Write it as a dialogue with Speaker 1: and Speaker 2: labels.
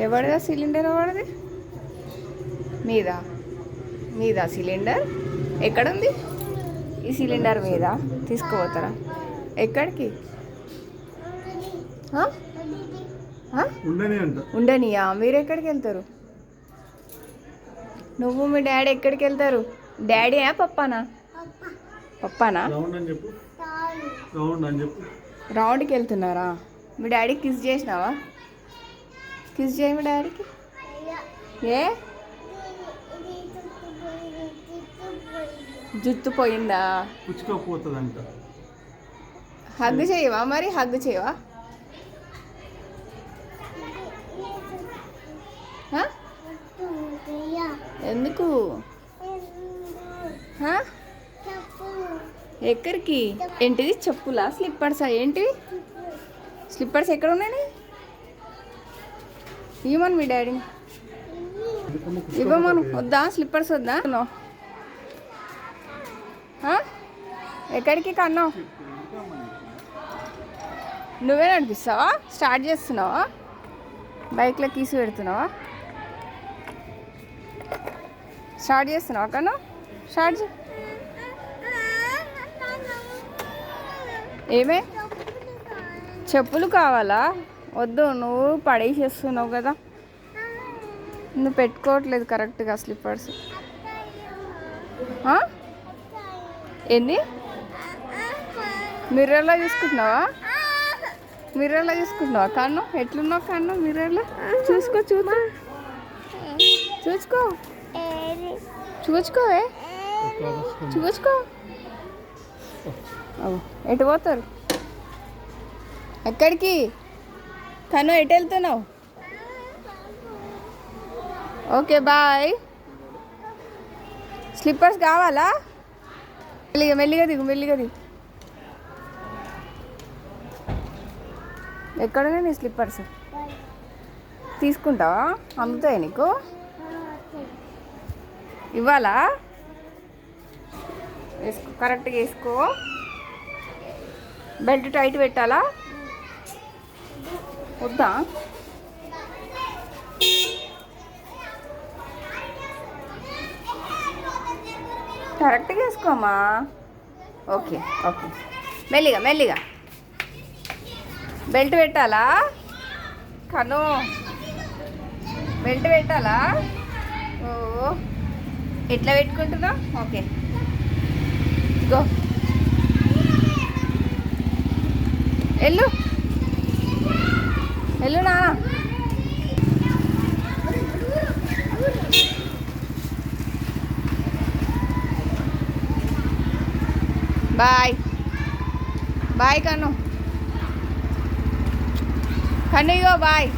Speaker 1: ఎవరిదా cylinder? ఎవరిది? మీదా? మీదా సిలిండర్? ఎక్కడుంది ఈ సిలిండర్? మీద తీసుకుపోతారా? ఎక్కడికి? ఉండనియా? మీరు ఎక్కడికి వెళ్తారు? నువ్వు మీ డాడీ ఎక్కడికి వెళ్తారు? డాడీయా పప్పానా? పప్పానా? రౌండ్కి వెళ్తున్నారా? మీ డాడీకి కిస్ చేసినావా? కిస్ చేయి మీ డాడీకి. ఏ జుట్టు పోయిందా?
Speaker 2: పుచ్చుకోపోతుందంట.
Speaker 1: హగ్ చేయవా? మరి హగ్ చేయవా? ఎందుకు? ఎక్కడికి? ఏంటిది? చెప్పులా? స్లిప్పర్సా? ఏంటివి స్లిప్పర్స్? ఎక్కడ ఉన్నాయి? ఇవ్వమను మీ డాడీని. ఇవ్వమను. వద్దా? స్లిప్పర్స్ వద్దా? ఎక్కడికి కన్నా? నువ్వే నడిపిస్తావా? స్టార్ట్ చేస్తున్నావా? బైక్లో కీసు పెడుతున్నావా? స్టార్ట్ చేస్తున్నావా కన్నా? స్టార్ట్ ఏమే? చెప్పులు కావాలా? వద్దు, నువ్వు పడేసేస్తున్నావు కదా. నువ్వు పెట్టుకోవట్లేదు కరెక్ట్గా స్లిప్పర్స్. ఏంది? మిర్రర్లో చూసుకుంటున్నావా? మిర్రర్లో చూసుకుంటున్నావా కన్ను? ఎట్లున్నావు కన్ను? మిర్రర్లో చూసుకో. చూసుకో. చూసుకోవే. చూసుకో. ఎటు పోతారు? ఎక్కడికి కన్ను? ఎటు వెళ్తున్నావు? Okay bye. స్లిప్పర్స్ కావాలా? మెల్లిగా దిగు. ఎక్కడున్నాయి నీ స్లిప్పర్స్? తీసుకుంటావా? అమ్ముతాయి నీకు? ఇవ్వాలా? వేసుకో, కరెక్ట్గా వేసుకో. బెల్ట్ టైట్ పెట్టాలా? వద్దా? కరెక్ట్గా వేసుకోమా. ఓకే. మెల్లిగా. బెల్ట్ పెట్టాలా కను? బెల్ట్ పెట్టాలా? ఓ, ఎట్లా పెట్టుకుంటున్నావు? Okay, go. వెళ్ళు నాన్న. బాయ్ కన్ను. ఇగో బాయ్.